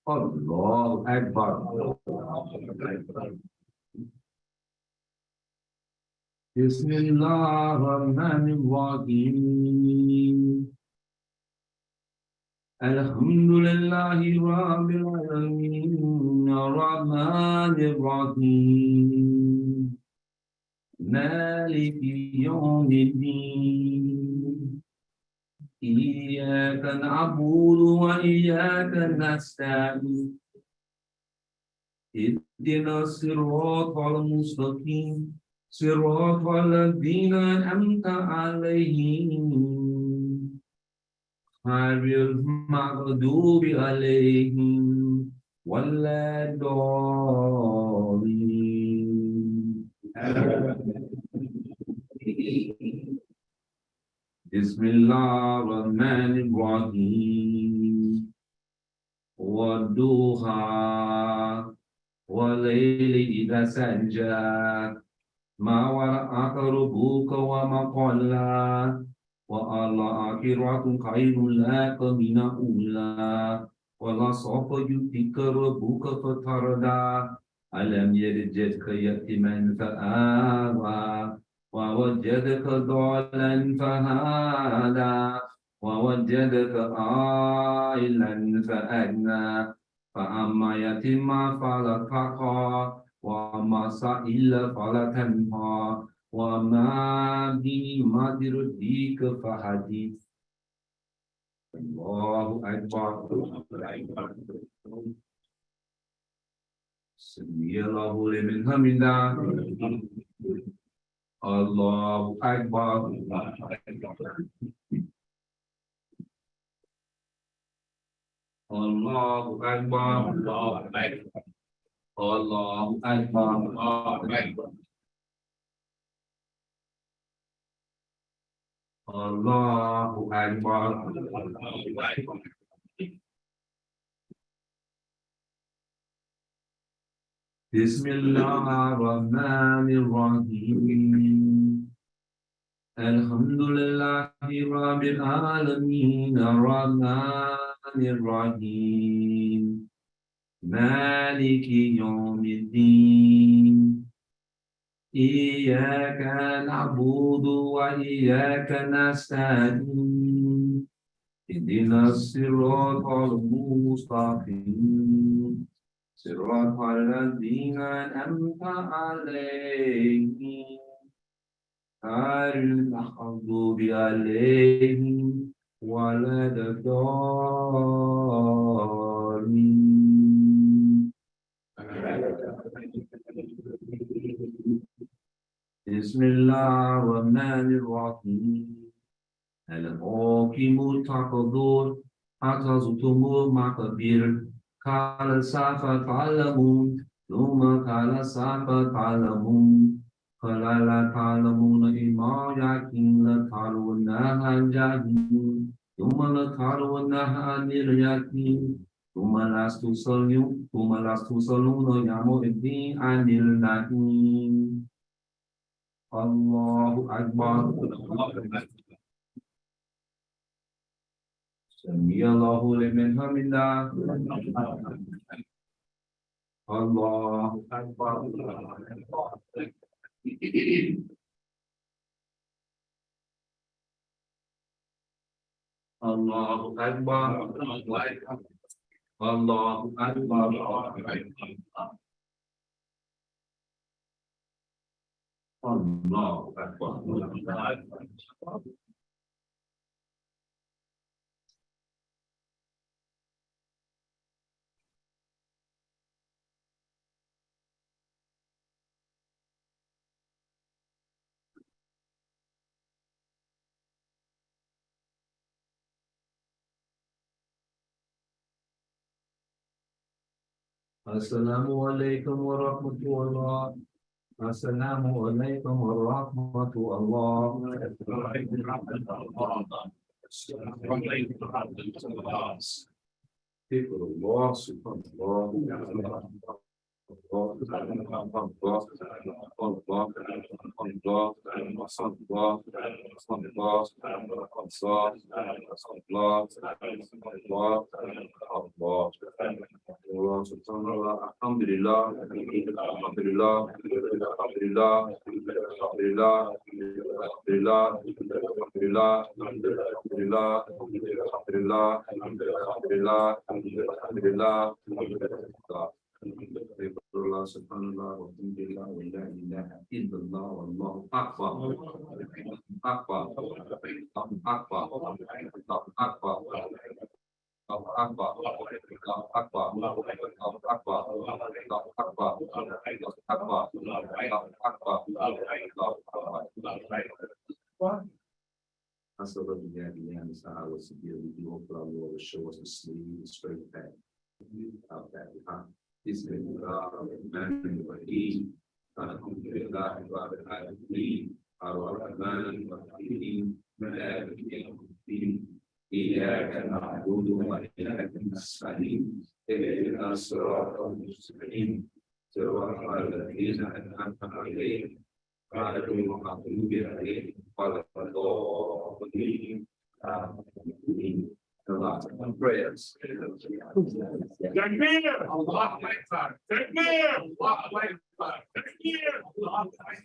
Allahu Akbar. Bismillahirrahmanirrahim. Alhamdulillahi Rabbil Alamin. Ar-Rahmanir-Rahim. Maliki Yawmiddin. Iyyaka na'budu wa iyyaka nasta'in. Ihdinas siratal mustaqim. Siratal ladzina an'amta 'alaihim. Ghairil maghdubi 'alaihim waladdallin. Bismillahirrahmanirrahim. Wadduha walayli idha sajja. Ma wara'aka rabbuka wa ma qalla. Wa al-akhiratu khairun laka min al-ula. ولسوف يؤتيك ربك فترضى ألم يجدك يتيما فآوى ووجدك ضالا فهدى ووجدك عائلا فأغنى فأما يتيما فلا تقهر وأما سائل فلا تنهر وما بنعمة ربك فحدث الله أكبر سمي الله لمن حمده الله أكبر الله أكبر الله أكبر الله أكبر بسم الله الرحمن الرحيم الحمد لله رب العالمين الرحمن الرحيم مالك يوم الدين إياك نعبد وإياك نستعين اهدنا الصراط المستقيم صراط الذين أنعمت عليهم غير المغضوب عليهم ولا الضالين بسم الله الرحمن الرحيم الحاكم التقدير حتى زرتم المقابر قال سوف تعلمون ثم قال سوف تعلمون قال لا تعلمون إما يقين لترونها الجحيم ثم لترونها عن اليقين ثم لست تسألون يومئذ عن النعيم الله أكبر سمي الله لمن حمده الله أكبر الله أكبر الله أكبر الله أكبر السلام عليكم ورحمة الله السلام عليكم ورحمة الله ذكر الله سبحان الله Alhamdulillah, Alhamdulillah, Alhamdulillah, Alhamdulillah, Alhamdulillah, Alhamdulillah, Alhamdulillah, Alhamdulillah, Alhamdulillah, Alhamdulillah, Alhamdulillah. Allah subhanallah wa alhamdulillah wa la ilaha illallah wallahu akbar akbar akbar akbar Allahu Akbar, Allahu Akbar, Allahu Akbar, Allahu Akbar, Allahu Akbar. Let's show us the sleeve, the straight back. Out back, Bismillahirrahmanirrahim. Alhamdulillah, Rabbil Alamin. Ar-Rahman Ar-Rahim. Maliki Yawmiddin. إياك نعبد وإياك نستعين اهدنا الصراط المستقيم صراط الذين أنعمت عليهم غير المغضوب عليهم ولا الضالين آمين Prayers. Takbir! Allahu Akbar! Takbir! Allahu Akbar! Takbir! Allahu Akbar!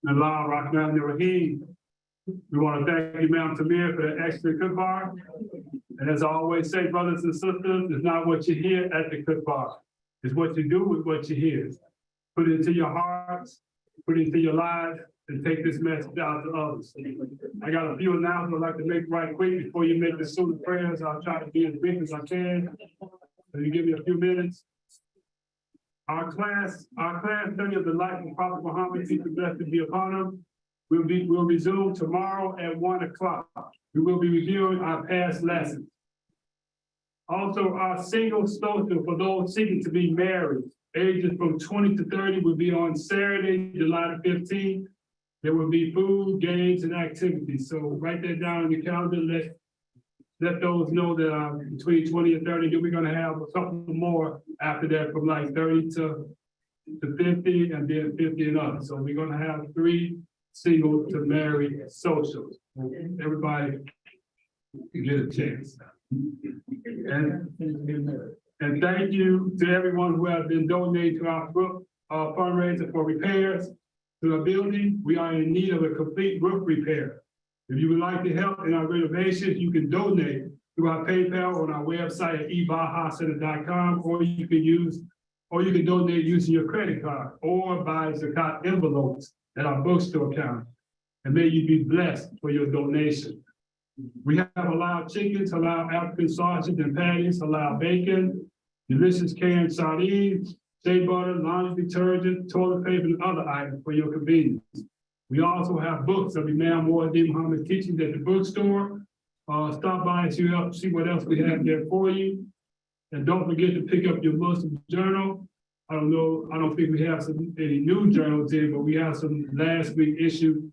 Allah Rahman Rahim. We want to thank Imam Tamir for the extra kutbar. And as I always say, brothers and sisters, it's not what you hear at the kutbar. It's what you do with what you hear. Put it into your hearts, put it into your lives, and take this message out to others. I got a few announcements I'd like to make right quick before you make the sunnah prayers. I'll try to be as brief as I can. So you give me a few minutes. Our class study of the life of Prophet Muhammad, peace and blessings be upon him, will resume tomorrow at 1 o'clock. We will be reviewing our past lessons. Also, our single social for those seeking to be married, ages from 20 to 30, will be on Saturday, July the 15th. There will be food, games, and activities. So write that down on your calendar. Let those know that between 20 and 30, then we're going to have a couple more after that from like 30 to 50 and then 50 and up. So we're going to have 3 single to married socials. Everybody can get a chance. And thank you to everyone who has been donating to our fundraiser for repairs to the building. We are in need of a complete roof repair. If you would like to help in our renovations, you can donate through our PayPal on our website at ebahacenter.com, or you can donate using your credit card or buy Zakat envelopes at our bookstore counter. And may you be blessed for your donation. We have halal chickens, halal African sausages and patties, halal bacon, delicious canned sardines, shea butter, laundry detergent, toilet paper, and other items for your convenience. We also have books of Imam Muhammad Muhammad's teachings at the bookstore. Stop by and see what else we have there for you. And don't forget to pick up your Muslim journal. I don't think we have any new journals in, but we have some last week issue.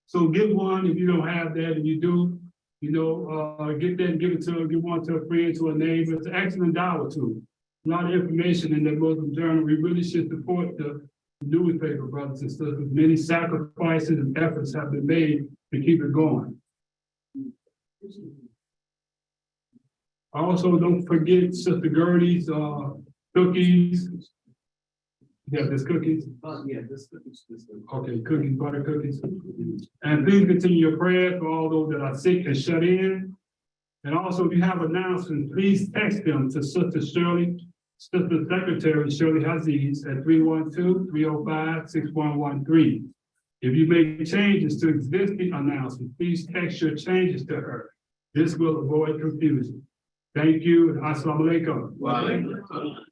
So get one if you don't have that, and you do, get that and give one to a friend, to a neighbor. It's an excellent dollar tool. A lot of information in that Muslim journal. We really should support the newspaper, brothers and sisters. Many sacrifices and efforts have been made to keep it going. Also, don't forget Sister Gertie's cookies. Yeah, there's cookies. There's cookies. Okay, cookies, butter cookies. And please continue your prayers for all those that are sick and shut in. And also, if you have announcements, please text them to Sister Secretary Shirley Haziz at 312-305-6113. If you make changes to existing announcements, please text your changes to her. This will avoid confusion. Thank you, and assalamu alaikum.